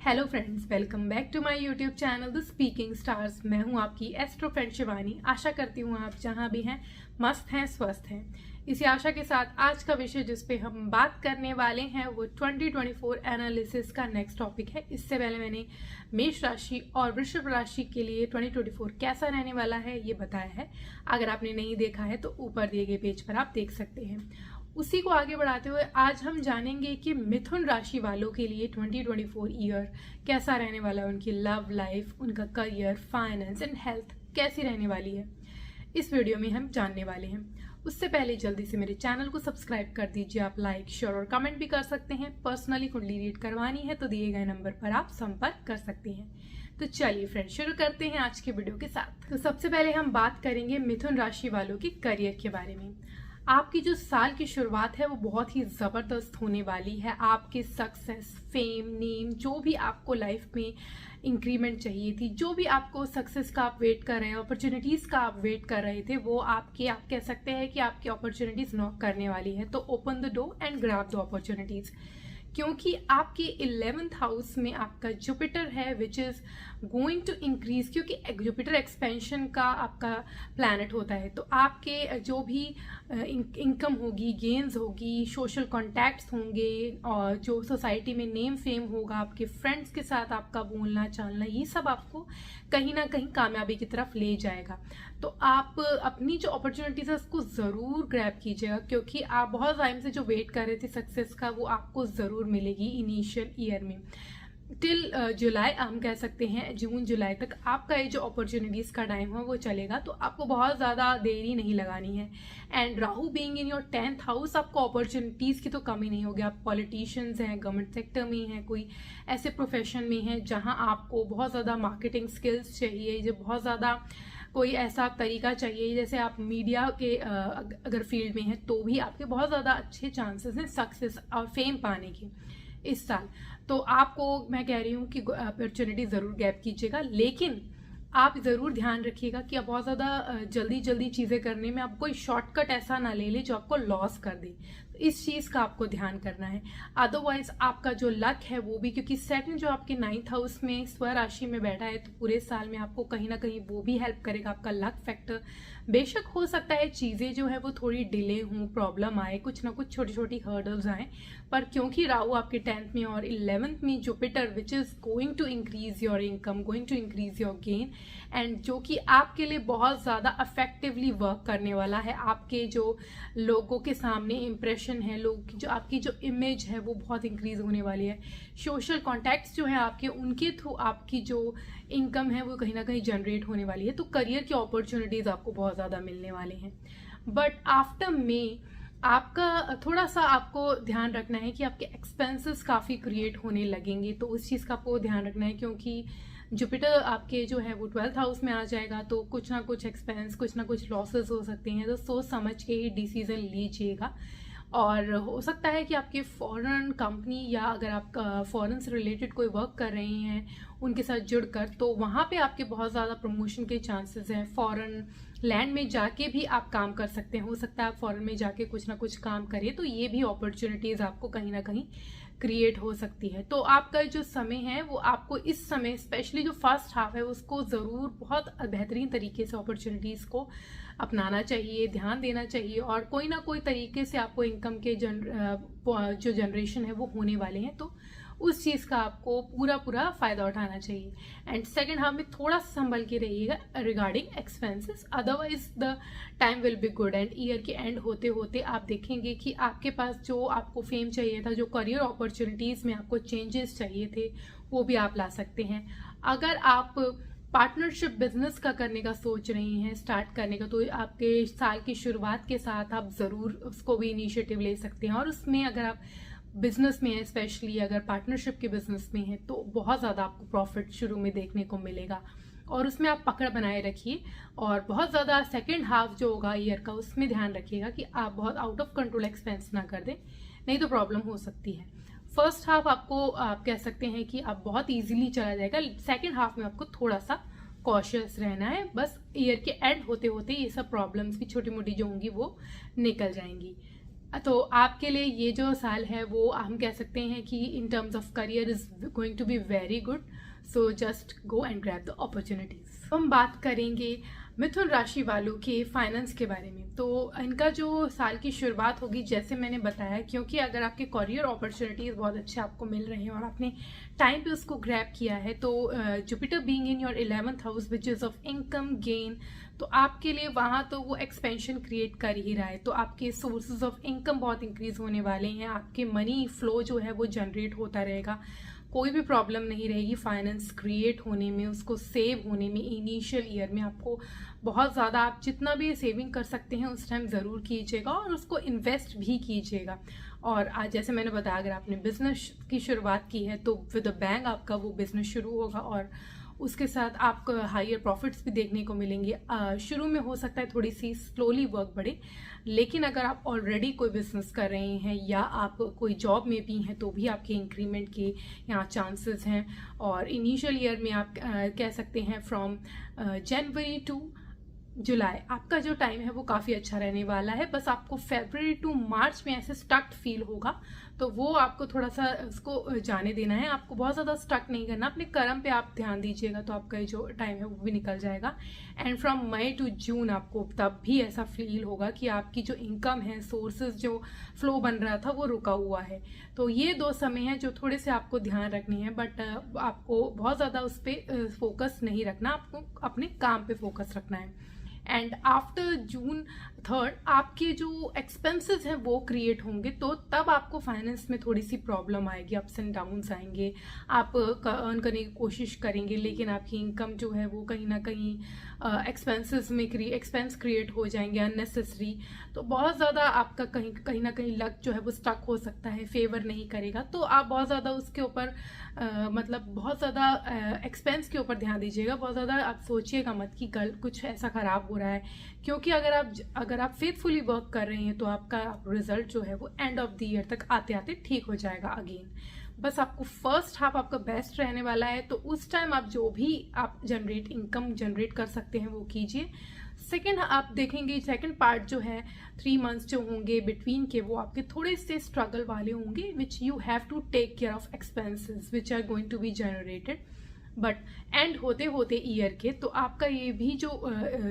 Hello friends, welcome back to my YouTube channel the speaking stars. मैं हूं आपकी astro friend Shivani. आशा करती हूं आप जहां भी हैं मस्त हैं, स्वस्थ हैं। इसी आशा के साथ आज का विषय जिस पे हम बात करने वाले हैं वो 2024 एनालिसिस का नेक्स्ट टॉपिक है। इससे पहले मैंने मेष राशि और वृषभ राशि के लिए 2024 कैसा रहने वाला है ये बताया है। अगर आपने नहीं देखा है तो ऊपर दिए गए पेज पर आप देख सकते हैं। उसी को आगे बढ़ाते हुए आज हम जानेंगे कि मिथुन राशि वालों के लिए 2024 ईयर कैसा रहने वाला है। उनकी लव लाइफ, उनका करियर, फाइनेंस एंड हेल्थ कैसी रहने वाली है, इस वीडियो में हम जानने वाले हैं। उससे पहले जल्दी से मेरे चैनल को सब्सक्राइब कर दीजिए। आप लाइक, शेयर और कमेंट भी कर सकते हैं। पर्सनली कुंडली रीड करवानी है तो दिए गए नंबर पर आप संपर्क कर सकते हैं। तो चलिए फ्रेंड्स, शुरू करते हैं आज के वीडियो के साथ। तो सबसे पहले हम बात करेंगे मिथुन राशि वालों के करियर के बारे में। आपकी जो साल की शुरुआत है वो बहुत ही ज़बरदस्त होने वाली है। आपके सक्सेस, फेम, नेम, जो भी आपको लाइफ में इंक्रीमेंट चाहिए थी, जो भी आपको सक्सेस का आप वेट कर रहे हैं, अपॉर्चुनिटीज़ का आप वेट कर रहे थे, वो आप कह सकते हैं कि आपकी अपॉर्चुनिटीज़ नॉक करने वाली है। तो open the door and grab the opportunities, क्योंकि आपके 11th हाउस में आपका जुपिटर है which is going to increase, क्योंकि जुपिटर एक्सपेंशन का आपका प्लैनेट होता है। तो आपके जो भी इनकम होगी, गेन्स होगी, सोशल कॉन्टैक्ट्स होंगे और जो सोसाइटी में नेम फेम होगा, आपके फ्रेंड्स के साथ आपका बोलना चालना, ये सब आपको कहीं ना कहीं कामयाबी की तरफ ले जाएगा। तो आप अपनी जो अपॉर्चुनिटीज है उसको ज़रूर ग्रैब कीजिएगा, क्योंकि आप बहुत टाइम से जो वेट कर रहे थे सक्सेस का वो आपको ज़रूर मिलेगी इनिशियल ईयर में। टिल जुलाई, हम कह सकते हैं जून जुलाई तक आपका ये जो अपॉर्चुनिटीज़ का टाइम है वो चलेगा। तो आपको बहुत ज़्यादा देरी नहीं लगानी है। And Rahu being in your 10th house, आपको अपॉर्चुनिटीज़ की तो कमी नहीं होगी। आप पॉलिटिशियंस हैं, गवर्नमेंट सेक्टर में हैं, कोई ऐसे प्रोफेशन में हैं जहाँ आपको बहुत ज़्यादा मार्केटिंग स्किल्स चाहिए, जो बहुत ज़्यादा कोई ऐसा तरीका चाहिए, जैसे आप मीडिया के अगर फील्ड में हैं तो भी आपके बहुत ज़्यादा अच्छे चांसेस हैं सक्सेस और फेम पाने के इस साल। तो आपको मैं कह रही हूँ कि अपॉर्चुनिटी ज़रूर गैप कीजिएगा, लेकिन आप ज़रूर ध्यान रखिएगा कि आप बहुत ज़्यादा जल्दी जल्दी चीज़ें करने में आप कोई शॉर्टकट ऐसा ना ले ले जो आपको लॉस कर दे। तो इस चीज़ का आपको ध्यान करना है। अदरवाइज आपका जो लक है वो भी, क्योंकि सेकंड जो आपके 9th हाउस में स्वराशि में बैठा है, तो पूरे साल में आपको कहीं ना कहीं वो भी हेल्प करेगा। आपका लक फैक्टर बेशक हो सकता है चीज़ें जो है वो थोड़ी डिले हों, प्रॉब्लम आए, कुछ ना कुछ छोटी छोटी हर्डल्स आए, पर क्योंकि राहु आपके 10th में और 11th में Jupiter which is going to increase your income, going to increase your gain, and जो कि आपके लिए बहुत ज़्यादा अफेक्टिवली वर्क करने वाला है। आपके जो लोगों के सामने इम्प्रेशन है, लोग की जो आपकी जो इमेज है वो बहुत इंक्रीज होने वाली है। सोशल कॉन्टैक्ट्स जो है आपके, उनके थ्रू आपकी जो इनकम है वो कहीं ना कहीं जनरेट होने वाली है। तो करियर की अपॉर्चुनिटीज़ आपको बहुत ज़्यादा मिलने वाले हैं। बट आफ्टर मे आपका थोड़ा सा आपको ध्यान रखना है कि आपके एक्सपेंसेस काफ़ी क्रिएट होने लगेंगे। तो उस चीज़ का आपको ध्यान रखना है, क्योंकि जुपिटर आपके जो है वो 12th हाउस में आ जाएगा। तो कुछ ना कुछ एक्सपेंस, कुछ ना कुछ लॉसेस हो सकते हैं। तो सोच समझ के ही डिसीजन लीजिएगा। और हो सकता है कि आपकी फॉरेन कंपनी या अगर आप फॉरेन से रिलेटेड कोई वर्क कर रहे हैं उनके साथ जुड़कर, तो वहाँ पे आपके बहुत ज़्यादा प्रमोशन के चांसेस हैं। फॉरेन लैंड में जाके भी आप काम कर सकते हैं। हो सकता है आप फॉरेन में जाके कुछ ना कुछ काम करिए, तो ये भी अपॉर्चुनिटीज़ आपको कहीं ना कहीं क्रिएट हो सकती है। तो आपका जो समय है वो आपको इस समय, स्पेशली जो फर्स्ट हाफ है, उसको ज़रूर बहुत बेहतरीन तरीके से अपॉर्चुनिटीज़ को अपनाना चाहिए, ध्यान देना चाहिए, और कोई ना कोई तरीके से आपको इनकम के जो जनरेशन है वो होने वाले हैं। तो उस चीज़ का आपको पूरा फ़ायदा उठाना चाहिए। एंड सेकंड हाफ में थोड़ा सा संभल के रहिएगा regarding expenses, otherwise the time will be good. And year के एंड होते होते आप देखेंगे कि आपके पास जो आपको फेम चाहिए था, जो करियर अपॉर्चुनिटीज़ में आपको चेंजेस चाहिए थे, वो भी आप ला सकते हैं। अगर आप पार्टनरशिप बिजनेस का करने का सोच रही हैं, स्टार्ट करने का, तो आपके साल की शुरुआत के साथ आप ज़रूर उसको भी इनिशिएटिव ले सकते हैं। और उसमें अगर आप बिजनेस में है, स्पेशली अगर पार्टनरशिप के बिजनेस में है, तो बहुत ज़्यादा आपको प्रॉफिट शुरू में देखने को मिलेगा। और उसमें आप पकड़ बनाए रखिए, और बहुत ज़्यादा सेकेंड हाफ जो होगा ईयर का उसमें ध्यान रखिएगा कि आप बहुत आउट ऑफ कंट्रोल एक्सपेंस ना कर दें, नहीं तो प्रॉब्लम हो सकती है। फर्स्ट हाफ आपको आप कह सकते हैं कि आप बहुत इजीली चला जाएगा। सेकेंड हाफ में आपको थोड़ा सा कॉशियस रहना है। बस ईयर के एंड होते होते ये सब प्रॉब्लम्स भी छोटी मोटी जो होंगी वो निकल जाएंगी। तो आपके लिए ये जो साल है वो हम कह सकते हैं कि in terms of career is going to be very good, so just go and grab the opportunities. हम बात करेंगे मिथुन राशि वालों के फाइनेंस के बारे में। तो इनका जो साल की शुरुआत होगी, जैसे मैंने बताया, क्योंकि अगर आपके करियर अपॉर्चुनिटीज बहुत अच्छे आपको मिल रहे हैं और आपने टाइम पे उसको ग्रैब किया है, तो Jupiter being in your 11th house which is of income gain, तो आपके लिए वहाँ तो वो एक्सपेंशन क्रिएट कर ही रहा है। तो आपके सोर्सेज ऑफ इनकम बहुत इंक्रीज होने वाले हैं, आपके मनी फ्लो जो है वो जनरेट होता रहेगा, कोई भी प्रॉब्लम नहीं रहेगी फाइनेंस क्रिएट होने में, उसको सेव होने में। इनिशियल ईयर में आपको बहुत ज़्यादा, आप जितना भी सेविंग कर सकते हैं उस टाइम ज़रूर कीजिएगा और उसको इन्वेस्ट भी कीजिएगा। और आज जैसे मैंने बताया, अगर आपने बिजनेस की शुरुआत की है तो विद अ बैंग आपका वो बिजनेस शुरू होगा और उसके साथ आपको हायर प्रॉफिट्स भी देखने को मिलेंगे। शुरू में हो सकता है थोड़ी सी स्लोली वर्क बढ़े, लेकिन अगर आप ऑलरेडी कोई बिजनेस कर रहे हैं या आप कोई जॉब में भी हैं तो भी आपके इंक्रीमेंट के यहाँ चांसेस हैं। और इनिशियल ईयर में आप कह सकते हैं फ्रॉम जनवरी टू जुलाई आपका जो टाइम है वो काफ़ी अच्छा रहने वाला है। बस आपको फरवरी टू मार्च में ऐसे स्टक फील होगा, तो वो आपको थोड़ा सा उसको जाने देना है, आपको बहुत ज़्यादा स्टक नहीं करना, अपने कर्म पे आप ध्यान दीजिएगा तो आपका जो टाइम है वो भी निकल जाएगा। And from May to June आपको तब भी ऐसा फील होगा कि आपकी जो इनकम है, सोर्सेज जो फ्लो बन रहा था वो रुका हुआ है। तो ये 2 समय हैं जो थोड़े से आपको ध्यान रखने हैं, बट आपको बहुत ज़्यादा उस पर फोकस नहीं रखना, आपको अपने काम पे फोकस रखना है। एंड आफ्टर जून 3 आपके जो एक्सपेंसेस हैं वो क्रिएट होंगे, तो तब आपको फाइनेंस में थोड़ी सी प्रॉब्लम आएगी, अप्स एंड डाउन्स आएंगे, आप अर्न करने की कोशिश करेंगे लेकिन आपकी इनकम जो है वो कहीं ना कहीं एक्सपेंसेस में एक्सपेंस क्रिएट हो जाएंगे अननेसेसरी। तो बहुत ज़्यादा आपका कहीं ना कहीं लक जो है वो स्टक हो सकता है, फेवर नहीं करेगा। तो आप बहुत ज़्यादा उसके ऊपर मतलब बहुत ज़्यादा एक्सपेंस के ऊपर ध्यान दीजिएगा, बहुत ज़्यादा आप सोचिएगा मत कि कुछ ऐसा ख़राब हो रहा है, क्योंकि अगर आप फेथफुली वर्क कर रहे हैं तो आपका रिजल्ट जो है वो एंड ऑफ द ईयर तक आते आते ठीक हो जाएगा अगेन। बस आपको फर्स्ट हाफ आपका बेस्ट रहने वाला है, तो उस टाइम आप जो भी आप इनकम जनरेट कर सकते हैं वो कीजिए। सेकेंड आप देखेंगे, सेकेंड पार्ट जो है 3 मंथ्स जो होंगे बिटवीन के, वो आपके थोड़े से स्ट्रगल वाले होंगे, which you have to take care of expenses which are going to be generated. But end होते होते ईयर के तो आपका ये भी जो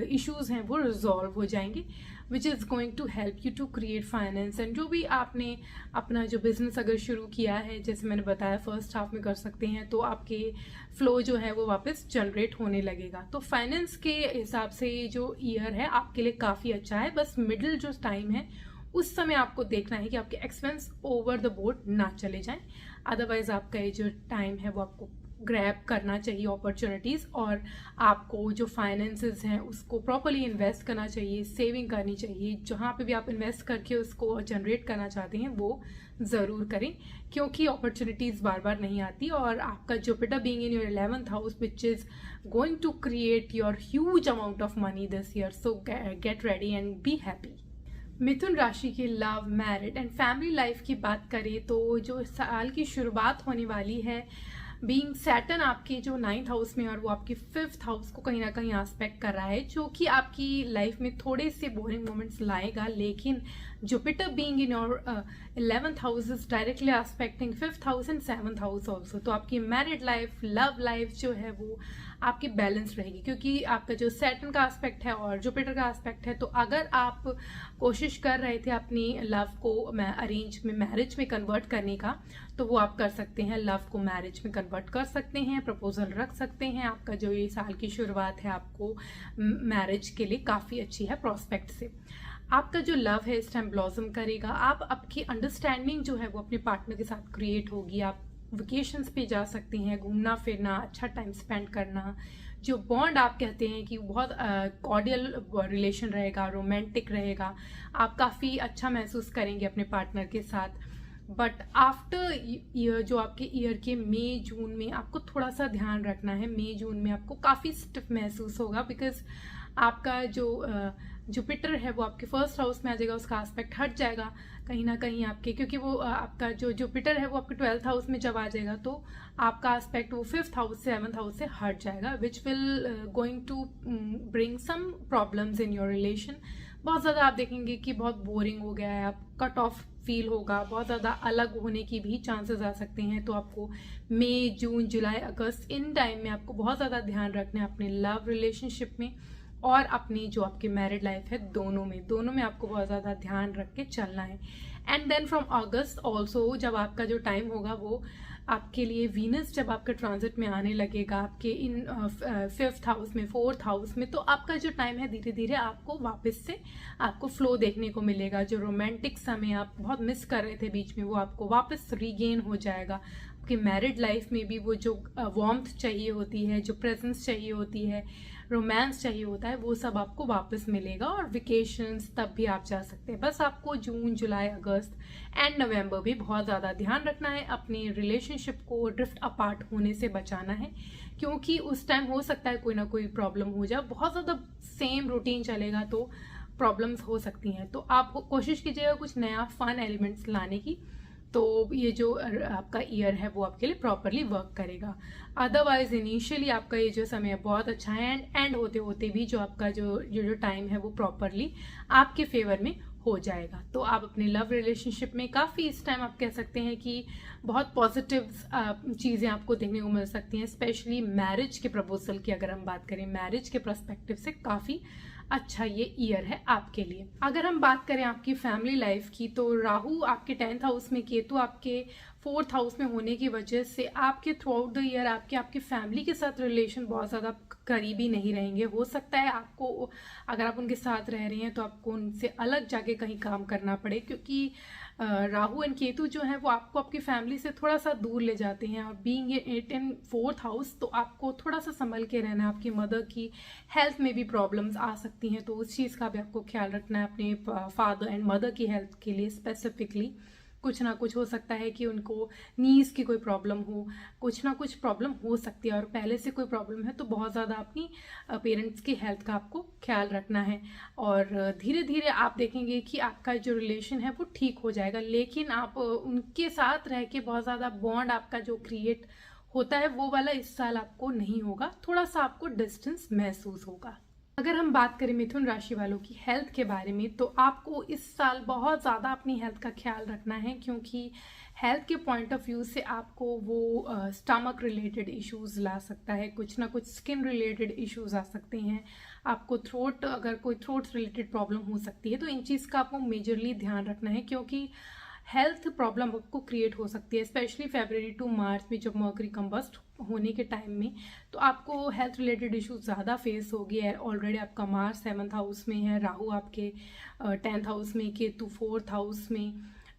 इश्यूज हैं वो रिजॉल्व हो जाएंगे, which is going to help you to create finance. And जो भी आपने अपना जो बिजनेस अगर शुरू किया है, जैसे मैंने बताया फर्स्ट हाफ में कर सकते हैं, तो आपके फ्लो जो है वो वापस जनरेट होने लगेगा। तो फाइनेंस के हिसाब से जो ईयर है आपके लिए काफ़ी अच्छा है। बस मिडिल जो टाइम है उस समय आपको देखना है कि आपके एक्सपेंस ओवर द बोर्ड ना चले जाएं, अदरवाइज आपका ये जो टाइम है वो आपको ग्रैब करना चाहिए अपॉर्चुनिटीज़, और आपको जो फाइनेंसेस हैं उसको प्रॉपर्ली इन्वेस्ट करना चाहिए, सेविंग करनी चाहिए। जहाँ पे भी आप इन्वेस्ट करके उसको जनरेट करना चाहते हैं वो ज़रूर करें, क्योंकि अपॉर्चुनिटीज़ बार बार नहीं आती। और आपका Jupiter being in your 11th house which is going to create your huge amount of money this year, so get ready and be happy. Mithun राशि के love, married and family life की बात करें तो जो साल की शुरुआत होने वाली है, बीइंग सैटर्न आपके जो 9th हाउस में और वो आपके 5th हाउस को कहीं ना कहीं एस्पेक्ट कर रहा है, जो कि आपकी लाइफ में थोड़े से बोरिंग मोमेंट्स लाएगा। लेकिन Jupiter being in your 11th house is directly expecting 5th house and 7th house also, तो आपकी मैरिड लाइफ, लव लाइफ जो है वो आपकी बैलेंस रहेगी, क्योंकि आपका जो सैटर्न का एस्पेक्ट है और जुपिटर का एस्पेक्ट है। तो अगर आप कोशिश कर रहे थे अपनी लव को अरेंज में मैरिज में कन्वर्ट करने का, तो वो आप कर सकते हैं, लव को मैरिज में कन्वर्ट कर सकते हैं, प्रपोजल रख सकते हैं। आपका जो ये साल की शुरुआत है आपको मैरिज के लिए काफ़ी अच्छी है प्रॉस्पेक्ट से। आपका जो लव है इस टाइम ब्लॉसम करेगा, आप आपकी अंडरस्टैंडिंग जो है वो अपने पार्टनर के साथ क्रिएट होगी, आप वेकेशंस पे जा सकते हैं, घूमना फिरना, अच्छा टाइम स्पेंड करना। जो बॉन्ड आप कहते हैं कि बहुत कॉर्डियल रिलेशन रहेगा, रोमांटिक रहेगा, आप काफ़ी अच्छा महसूस करेंगे अपने पार्टनर के साथ। बट आफ्टर ईयर जो आपके ईयर के मई जून में आपको थोड़ा सा ध्यान रखना है। मई जून में आपको काफ़ी स्टिफ महसूस होगा, बिकॉज आपका जो जुपिटर है वो आपके 1st हाउस में आ जाएगा, उसका एस्पेक्ट हट जाएगा कहीं ना कहीं आपके, क्योंकि वो आपका जो जुपिटर है वो आपके 12th हाउस में जब आ जाएगा तो आपका एस्पेक्ट वो 5th हाउस से 7th हाउस से हट जाएगा, which will going to bring some problems in your relation. बहुत ज़्यादा आप देखेंगे कि बहुत बोरिंग हो गया है, आप कट ऑफ फील होगा, बहुत ज़्यादा अलग होने की भी चांसेस आ सकते हैं। तो आपको मई, जून, जुलाई, अगस्त इन टाइम में आपको बहुत ज़्यादा ध्यान रखना है अपने लव रिलेशनशिप में और अपनी जो आपकी मैरिड लाइफ है, दोनों में आपको बहुत ज़्यादा ध्यान रख के चलना है। And then from August also जब आपका जो टाइम होगा वो आपके लिए वीनस जब आपका ट्रांजिट में आने लगेगा आपके इन 5th हाउस में, 4th हाउस में, तो आपका जो टाइम है धीरे धीरे आपको वापस से आपको फ्लो देखने को मिलेगा। जो रोमांटिक समय आप बहुत मिस कर रहे थे बीच में वो आपको वापस रीगेन हो जाएगा। आपकी मैरिड लाइफ में भी वो जो वार्मथ चाहिए होती है, जो प्रेजेंस चाहिए होती है, रोमांस चाहिए होता है, वो सब आपको वापस मिलेगा। और वेकेशंस तब भी आप जा सकते हैं। बस आपको जून, जुलाई, अगस्त एंड नवंबर भी बहुत ज़्यादा ध्यान रखना है, अपनी रिलेशनशिप को ड्रिफ्ट अपार्ट होने से बचाना है, क्योंकि उस टाइम हो सकता है कोई ना कोई प्रॉब्लम हो जाए। बहुत ज़्यादा सेम रूटीन चलेगा तो प्रॉब्लम्स हो सकती हैं। तो आप कोशिश कीजिएगा कुछ नया फन एलिमेंट्स लाने की, तो ये जो आपका ईयर है वो आपके लिए प्रॉपरली वर्क करेगा। अदरवाइज इनिशियली आपका ये जो समय है बहुत अच्छा है, एंड होते होते भी जो आपका जो टाइम है वो प्रॉपरली आपके फेवर में हो जाएगा। तो आप अपने लव रिलेशनशिप में काफ़ी इस टाइम आप कह सकते हैं कि बहुत पॉजिटिव चीज़ें आपको देखने को मिल सकती हैं। स्पेशली मैरिज के प्रपोजल की अगर हम बात करें, मैरिज के पर्सपेक्टिव से काफ़ी अच्छा ये ईयर है आपके लिए। अगर हम बात करें आपकी फैमिली लाइफ की, तो राहु आपके 10th हाउस में, केतु आपके 4th हाउस में होने की वजह से आपके थ्रू आउट द ईयर आपकी फैमिली के साथ रिलेशन बहुत ज़्यादा करीबी नहीं रहेंगे। हो सकता है आपको, अगर आप उनके साथ रह रहे हैं तो आपको उनसे अलग जाके कहीं काम करना पड़े, क्योंकि राहु एंड केतु जो है वो आपको आपकी फैमिली से थोड़ा सा दूर ले जाते हैं। और being it in 4th house, तो आपको थोड़ा सा संभल के रहना है। आपकी मदर की हेल्थ में भी प्रॉब्लम्स आ सकती हैं, तो उस चीज़ का भी आपको ख्याल रखना है। अपने फादर एंड मदर की हेल्थ के लिए स्पेसिफिकली कुछ ना कुछ हो सकता है कि उनको नीज की कोई प्रॉब्लम हो, कुछ ना कुछ प्रॉब्लम हो सकती है। और पहले से कोई प्रॉब्लम है तो बहुत ज़्यादा अपनी पेरेंट्स की हेल्थ का आपको ख्याल रखना है। और धीरे धीरे आप देखेंगे कि आपका जो रिलेशन है वो ठीक हो जाएगा, लेकिन आप उनके साथ रह के बहुत ज़्यादा बॉन्ड आपका जो क्रिएट होता है वो वाला इस साल आपको नहीं होगा। थोड़ा सा आपको डिस्टेंस महसूस होगा। अगर हम बात करें मिथुन राशि वालों की हेल्थ के बारे में, तो आपको इस साल बहुत ज़्यादा अपनी हेल्थ का ख्याल रखना है, क्योंकि हेल्थ के पॉइंट ऑफ व्यू से आपको वो स्टमक रिलेटेड इश्यूज ला सकता है, कुछ ना कुछ स्किन रिलेटेड इश्यूज आ सकते हैं, आपको अगर कोई थ्रोट रिलेटेड प्रॉब्लम हो सकती है। तो इन चीज़ का आपको मेजरली ध्यान रखना है, क्योंकि हेल्थ प्रॉब्लम आपको क्रिएट हो सकती है, स्पेशली फरवरी टू मार्च में जब मर्करी कंबस्ट होने के टाइम में। तो आपको हेल्थ रिलेटेड इश्यूज ज़्यादा फेस होगी। ऑलरेडी आपका मार्च 7th हाउस में है, राहु आपके 10th हाउस में, केतु 4th हाउस में।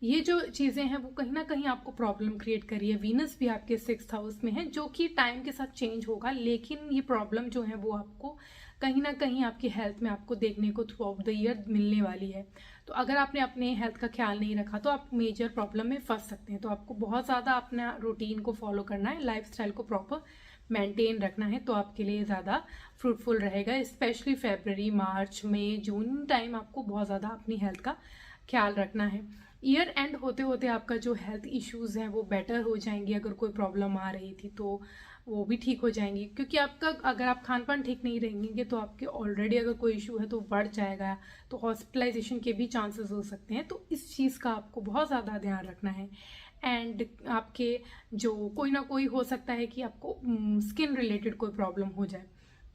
ये जो चीज़ें हैं वो कहीं ना कहीं आपको प्रॉब्लम क्रिएट करी है। वीनस भी आपके 6th हाउस में है, जो कि टाइम के साथ चेंज होगा, लेकिन ये प्रॉब्लम जो है वो आपको कहीं ना कहीं आपकी हेल्थ में आपको देखने को थ्रू आउट द ईयर मिलने वाली है। तो अगर आपने अपने हेल्थ का ख्याल नहीं रखा तो आप मेजर प्रॉब्लम में फंस सकते हैं। तो आपको बहुत ज़्यादा अपना रूटीन को फॉलो करना है, लाइफस्टाइल को प्रॉपर मेंटेन रखना है, तो आपके लिए ज़्यादा फ्रूटफुल रहेगा। स्पेशली फरवरी, मार्च, मई, जून टाइम आपको बहुत ज़्यादा अपनी हेल्थ का ख्याल रखना है। ईयर एंड होते होते आपका जो हेल्थ इश्यूज़ हैं वो बेटर हो जाएंगी। अगर कोई प्रॉब्लम आ रही थी तो वो भी ठीक हो जाएंगी, क्योंकि आपका अगर आप खान पान ठीक नहीं रहेंगे तो आपके ऑलरेडी अगर कोई इशू है तो बढ़ जाएगा, तो हॉस्पिटलाइजेशन के भी चांसेस हो सकते हैं। तो इस चीज़ का आपको बहुत ज़्यादा ध्यान रखना है। एंड आपके जो कोई ना कोई हो सकता है कि आपको स्किन रिलेटेड कोई प्रॉब्लम हो जाए,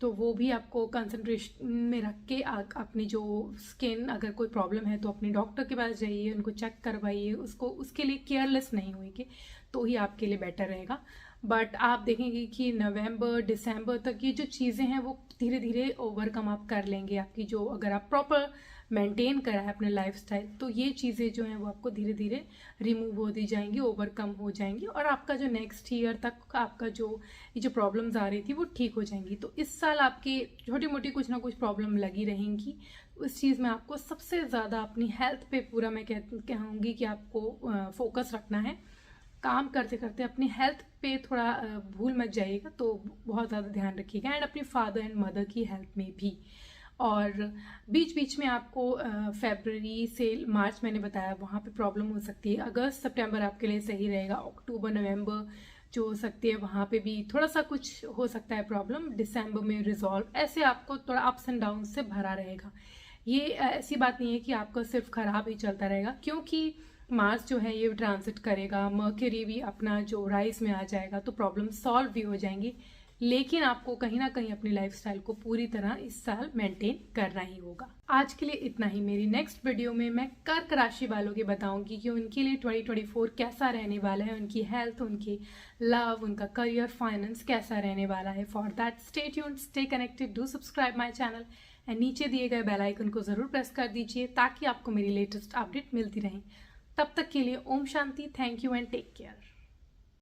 तो वो भी आपको कंसंट्रेशन में रख के अपनी जो स्किन अगर कोई प्रॉब्लम है तो अपने डॉक्टर के पास जाइए, उनको चेक करवाइए, उसके लिए केयरलेस नहीं होइए, तो ही आपके लिए बेटर रहेगा। बट आप देखेंगे कि नवंबर, दिसंबर तक ये जो चीज़ें हैं वो धीरे धीरे ओवरकम आप कर लेंगे। आपकी जो अगर आप प्रॉपर मेंटेन करा है अपने लाइफस्टाइल, तो ये चीज़ें जो हैं वो आपको धीरे धीरे रिमूव होती जाएंगी, ओवरकम हो जाएंगी, और आपका जो नेक्स्ट ईयर तक आपका जो ये जो प्रॉब्लम्स आ रही थी वो ठीक हो जाएंगी। तो इस साल आपकी छोटी मोटी कुछ ना कुछ प्रॉब्लम लगी रहेंगी। उस चीज़ में आपको सबसे ज़्यादा अपनी हेल्थ पे पूरा मैं कहूँगी कि आपको फोकस रखना है। काम करते करते अपनी हेल्थ पे थोड़ा भूल मत जाइएगा, तो बहुत ज़्यादा ध्यान रखिएगा। एंड अपनी फादर एंड मदर की हेल्थ में भी। और बीच बीच में आपको फरवरी से मार्च मैंने बताया वहाँ पे प्रॉब्लम हो सकती है। अगस्त सितंबर आपके लिए सही रहेगा। अक्टूबर नवंबर जो हो सकती है वहाँ पे भी थोड़ा सा कुछ हो सकता है प्रॉब्लम। दिसंबर में रिजॉल्व, ऐसे आपको थोड़ा अप्स एंड डाउन से भरा रहेगा। ये ऐसी बात नहीं है कि आपका सिर्फ खराब ही चलता रहेगा, क्योंकि मार्स जो है ये ट्रांजिट करेगा, मर्क्यूरी भी अपना जो राइज में आ जाएगा, तो प्रॉब्लम सॉल्व भी हो जाएंगी। लेकिन आपको कहीं ना कहीं अपनी लाइफस्टाइल को पूरी तरह इस साल मेंटेन करना ही होगा। आज के लिए इतना ही। मेरी नेक्स्ट वीडियो में मैं कर्क राशि वालों की बताऊंगी कि उनके लिए 2024 कैसा रहने वाला है, उनकी हेल्थ, उनकी लव, उनका करियर, फाइनेंस कैसा रहने वाला है। For that stay tuned, stay connected, do subscribe my channel and नीचे दिए गए बेल आइकन को जरूर प्रेस कर दीजिए ताकि आपको मेरी लेटेस्ट अपडेट मिलती रहे। तब तक के लिए ओम शांति, thank you and take care.